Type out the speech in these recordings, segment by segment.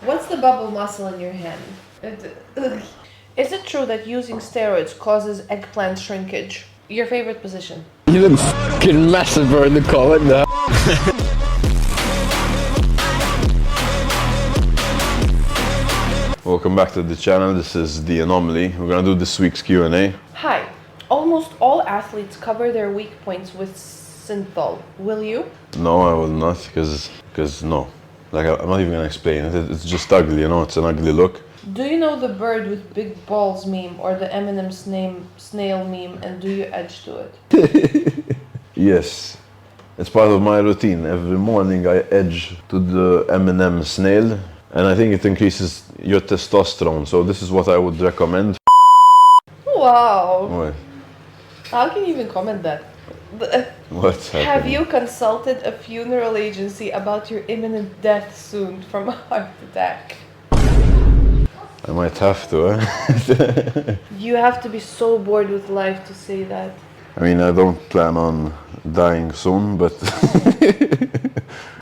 What's the bubble muscle in your hand? Is it true that using steroids causes eggplant shrinkage? Your favorite position? You look fucking massive in the comment now. Welcome back to the channel. This is the Anomaly. We're gonna do this week's Q&A. Hi. Almost all athletes cover their weak points with synthol. Will you? No, I will not, because no. Like, I'm not even gonna explain it. It's just ugly, you know, it's an ugly look. Do you know the bird with big balls meme or the Eminem's name snail meme, and do you edge to it? Yes. It's part of my routine. Every morning I edge to the Eminem snail, and I think it increases your testosterone. So this is what I would recommend. Wow. What? How can you even comment that? What's happening? Have you consulted a funeral agency about your imminent death soon from a heart attack? I might have to, eh? You have to be so bored with life to say that. I mean, I don't plan on dying soon, but...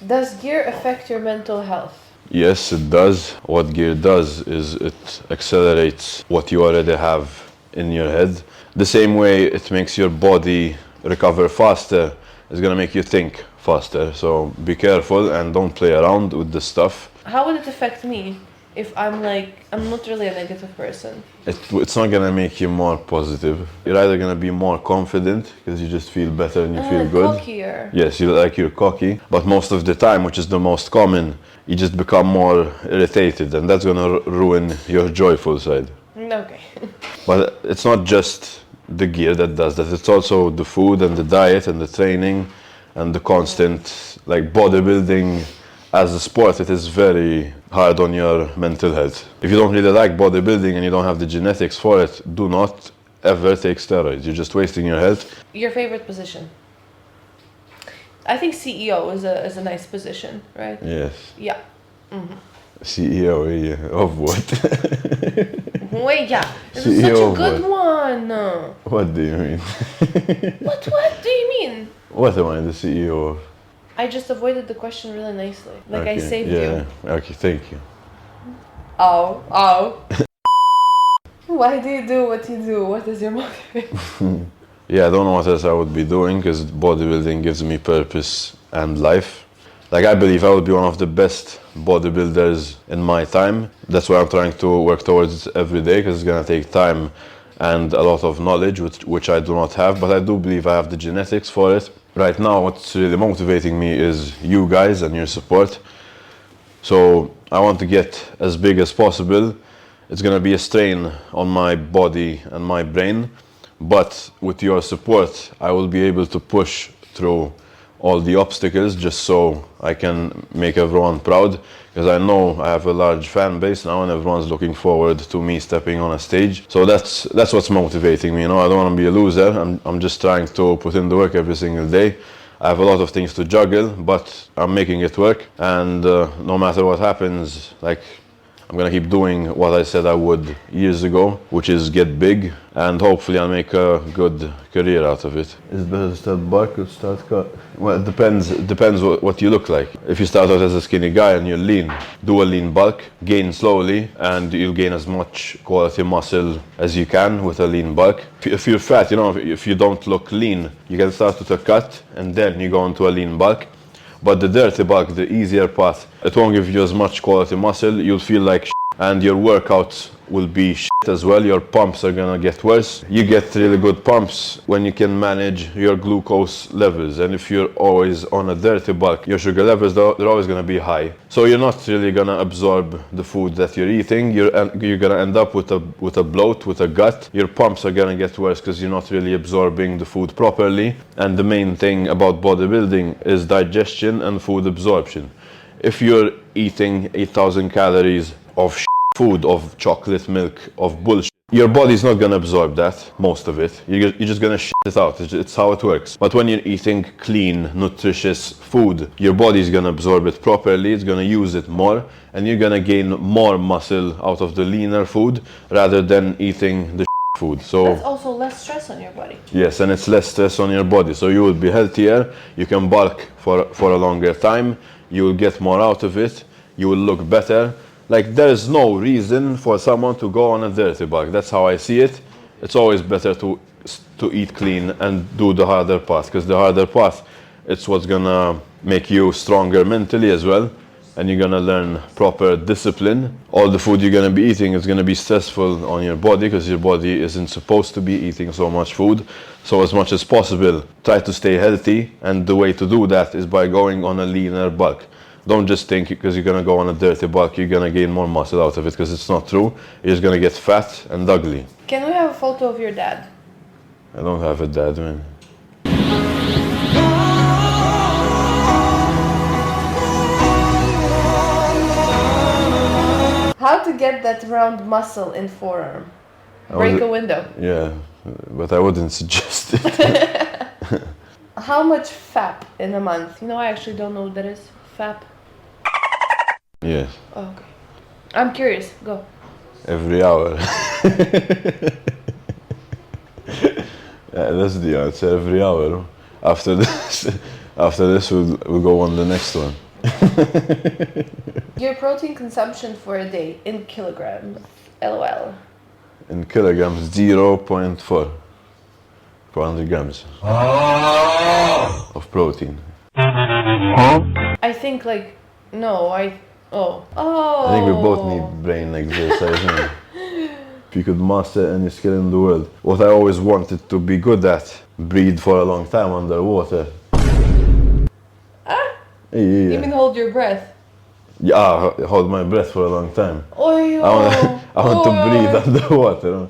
Does gear affect your mental health? Yes, it does. What gear does is it accelerates what you already have in your head. The same way it makes your body recover faster, it's gonna make you think faster. So be careful and don't play around with this stuff. How would it affect me if I'm not really a negative person? It's not gonna make you more positive. You're either gonna be more confident because you just feel better and you feel good. Cockier. Yes, you're cocky, but most of the time, which is the most common, you just become more irritated, and that's gonna ruin your joyful side. Okay. But it's not just the gear that does that, it's also the food and the diet and the training and the constant, like, bodybuilding as a sport. It is very hard on your mental health. If you don't really like bodybuilding and you don't have the genetics for it, do not ever take steroids. You're just wasting your health. Your favorite position? I think CEO is a nice position, right? Yes. Yeah. Mm-hmm. CEO, yeah. Of what? Wait, yeah. This is CEO such a of good what? one. What do you mean? What do you mean? What am I the CEO of? I just avoided the question really nicely. Like, Okay, I saved yeah. you. Okay, thank you. Oh. Why do you do what you do? What is your motivation? Yeah, I don't know what else I would be doing, because bodybuilding gives me purpose and life. Like, I believe I will be one of the best bodybuilders in my time. That's why I'm trying to work towards it every day, because it's gonna take time and a lot of knowledge, which I do not have, but I do believe I have the genetics for it. Right now, what's really motivating me is you guys and your support. So I want to get as big as possible. It's gonna be a strain on my body and my brain, but with your support, I will be able to push through all the obstacles just so I can make everyone proud, because I know I have a large fan base now and everyone's looking forward to me stepping on a stage. So that's what's motivating me, you know. I don't want to be a loser. I'm just trying to put in the work every single day. I have a lot of things to juggle, but I'm making it work, and no matter what happens, like, I'm gonna keep doing what I said I would years ago, which is get big, and hopefully I'll make a good career out of it. Is it better to start bulk or start cut? Well, it depends what you look like. If you start out as a skinny guy and you're lean, do a lean bulk, gain slowly, and you'll gain as much quality muscle as you can with a lean bulk. If you're fat, you know, if you don't look lean, you can start with a cut, and then you go into a lean bulk. But the dirty bulk, the easier path, it won't give you as much quality muscle. You'll feel like shit, and your workouts will be shit as well. Your pumps are gonna get worse. You get really good pumps when you can manage your glucose levels. And if you're always on a dirty bulk, your sugar levels, they're always gonna be high. So you're not really gonna absorb the food that you're eating. You're gonna end up with a bloat, with a gut. Your pumps are gonna get worse because you're not really absorbing the food properly. And the main thing about bodybuilding is digestion and food absorption. If you're eating 8,000 calories of food, of chocolate milk, of bullshit, your body's not gonna absorb that, most of it. You're just gonna shit it out. It's how it works. But when you're eating clean, nutritious food, your body's gonna absorb it properly, it's gonna use it more, and you're gonna gain more muscle out of the leaner food rather than eating the food. So that's also less stress on your body. Yes, and it's less stress on your body. So you will be healthier, you can bulk for a longer time, you will get more out of it, you will look better, Like there's no reason for someone to go on a dirty bulk. That's how I see it. It's always better to eat clean and do the harder path, because the harder path, it's what's gonna make you stronger mentally as well, and you're gonna learn proper discipline. All the food you're gonna be eating is gonna be stressful on your body, because your body isn't supposed to be eating so much food. So as much as possible, try to stay healthy, and the way to do that is by going on a leaner bulk. Don't just think because you're gonna go on a dirty bulk you're gonna gain more muscle out of it, because it's not true. You're just gonna get fat and ugly. Can we have a photo of your dad? I don't have a dad, man. How to get that round muscle in forearm? Break a window. Yeah, but I wouldn't suggest it. How much FAP in a month? You know, I actually don't know what that is. FAP? Yes. Oh, okay. I'm curious. Go. Every hour. Yeah, that's the answer. Every hour. After this, we'll go on the next one. Your protein consumption for a day in kilograms. LOL. In kilograms, 0.4 per 100 grams of protein. I think like no. I think we both need brain exercise. Huh? If you could master any skill in the world. What I always wanted to be good at, breathe for a long time underwater. Yeah. You mean hold your breath? Yeah, hold my breath for a long time. Oy, I want to breathe underwater.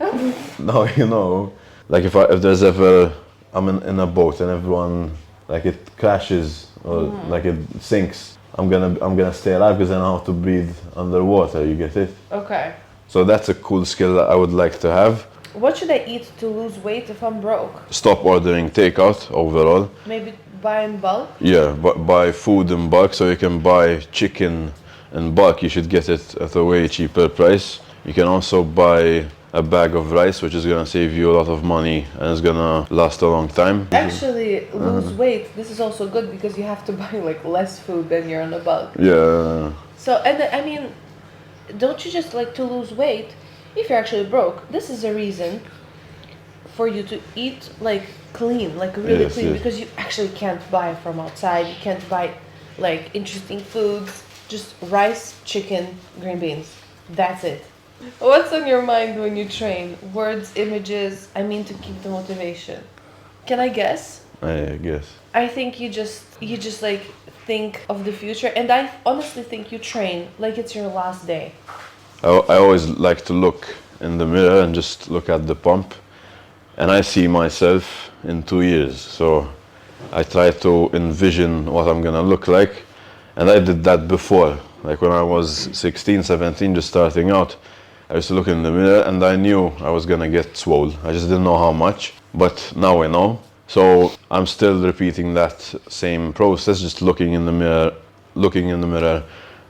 Now you know, like if there's ever I'm in a boat and everyone like it crashes or like it sinks, I'm gonna stay alive because I know how to breathe underwater. You get it? Okay. So that's a cool skill that I would like to have. What should I eat to lose weight if I'm broke? Stop ordering takeout overall. Maybe buy in bulk? Yeah, but buy food in bulk. So you can buy chicken in bulk. You should get it at a way cheaper price. You can also buy a bag of rice, which is gonna save you a lot of money and it's gonna last a long time. Actually, lose weight. This is also good because you have to buy like less food than you're on a bulk. Yeah. So, and I mean, don't you just like to lose weight? If you're actually broke, this is a reason for you to eat like clean, like really clean, because you actually can't buy from outside. You can't buy like interesting foods. Just rice, chicken, green beans. That's it. What's on your mind when you train? Words, images, I mean to keep the motivation. Can I guess? I guess. I think you just like think of the future, and I honestly think you train like it's your last day. I always like to look in the mirror and just look at the pump, and I see myself in 2 years. So I try to envision what I'm gonna look like, and I did that before. Like when I was 16, 17, just starting out, I used to look in the mirror and I knew I was gonna get swole. I just didn't know how much, but now I know. So I'm still repeating that same process, just looking in the mirror,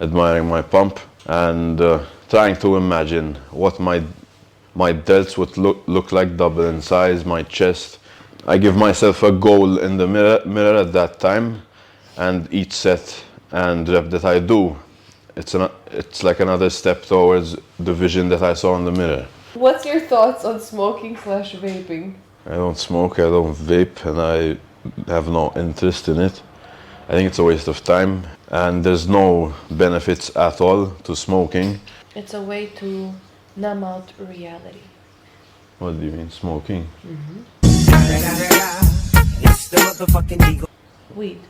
admiring my pump, and trying to imagine what my delts would look like, double in size, my chest. I give myself a goal in the mirror at that time, and each set and rep that I do, it's like another step towards the vision that I saw in the mirror. What's your thoughts on smoking/vaping? I don't smoke, I don't vape, and I have no interest in it. I think it's a waste of time, and there's no benefits at all to smoking. It's a way to numb out reality. What do you mean, smoking? Weed.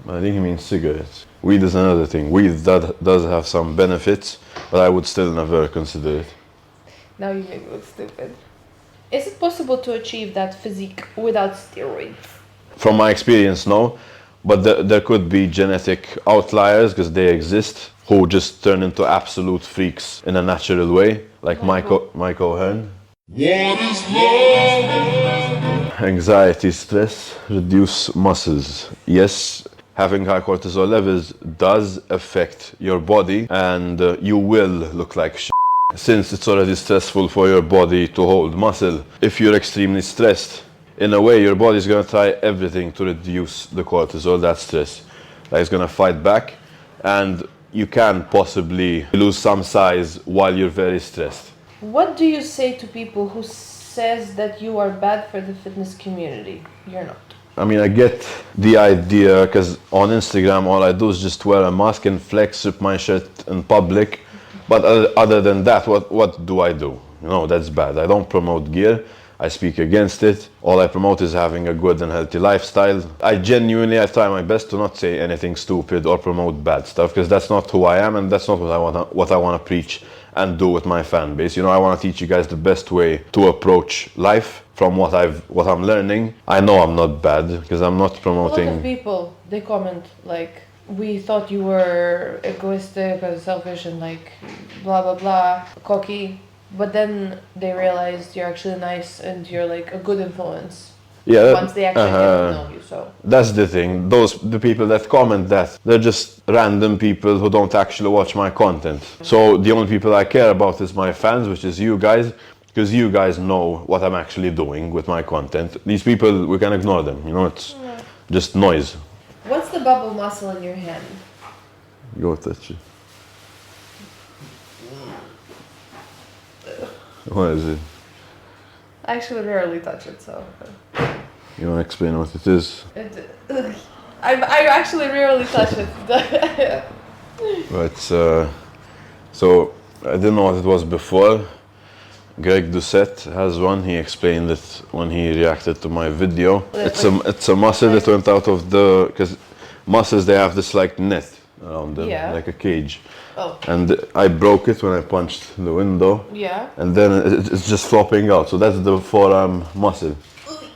I think he means cigarettes. Weed is another thing. Weed does have some benefits, but I would still never consider it. Now you make me look stupid. Is it possible to achieve that physique without steroids? From my experience, no. But there could be genetic outliers, because they exist, who just turn into absolute freaks in a natural way, like Mike O'Hearn. What is love? Anxiety, stress, reduce muscles. Yes, having high cortisol levels does affect your body, and you will look like shit. Since it's already stressful for your body to hold muscle, if you're extremely stressed, in a way your body's gonna try everything to reduce the cortisol, that stress. Like it's gonna fight back, and you can possibly lose some size while you're very stressed. What do you say to people who says that you are bad for the fitness community? You're not. I mean, I get the idea, because on Instagram all I do is just wear a mask and flex with my shirt in public. But other than that, what do I do? You know, that's bad. I don't promote gear. I speak against it. All I promote is having a good and healthy lifestyle. I try my best to not say anything stupid or promote bad stuff, because that's not who I am, and that's not what I want to preach and do with my fan base. You know, I want to teach you guys the best way to approach life from what I'm learning. I know I'm not bad, because I'm not promoting. A lot of people, they comment like, we thought you were egoistic or selfish and like blah blah blah, cocky. But then they realized you're actually nice and you're like a good influence. Yeah. Once they actually get to know you, so. That's the thing. The people that comment that, they're just random people who don't actually watch my content. So the only people I care about is my fans, which is you guys, because you guys know what I'm actually doing with my content. These people, we can ignore them. You know, it's just noise. What's the bubble muscle in your hand? Go touch it. What is it? I actually rarely touch it, so. You want to explain what it is? I actually rarely touch it. But so I didn't know what it was before. Greg Doucette has one. He explained it when he reacted to my video. It's a muscle that went out of because muscles, they have this like net around them, like a cage. Oh. And I broke it when I punched the window. Yeah. And then it's just flopping out. So that's the forearm muscle.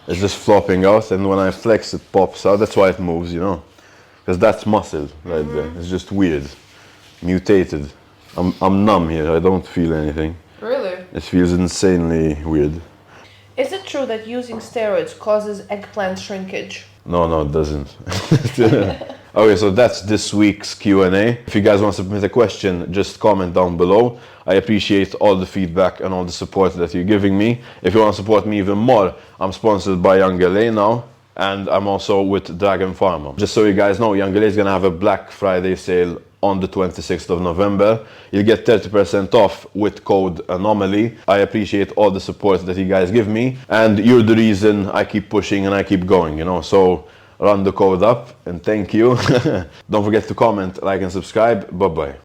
It's just flopping out, and when I flex, it pops out. That's why it moves, you know, because that's muscle right there. It's just weird, mutated. I'm numb here. I don't feel anything. Really? It feels insanely weird. Is it true that using steroids causes eggplant shrinkage? No, it doesn't. Okay, so that's this week's Q&A. If you guys want to submit a question, just comment down below. I appreciate all the feedback and all the support that you're giving me. If you want to support me even more, I'm sponsored by Young LA now, and I'm also with Dragon Pharma. Just so you guys know, Young LA is gonna have a Black Friday sale on the 26th of November. You'll get 30% off with code Anomaly. I appreciate all the support that you guys give me, and you're the reason I keep pushing and I keep going, you know, so run the code up, and thank you. Don't forget to comment, like, and subscribe. Bye-bye.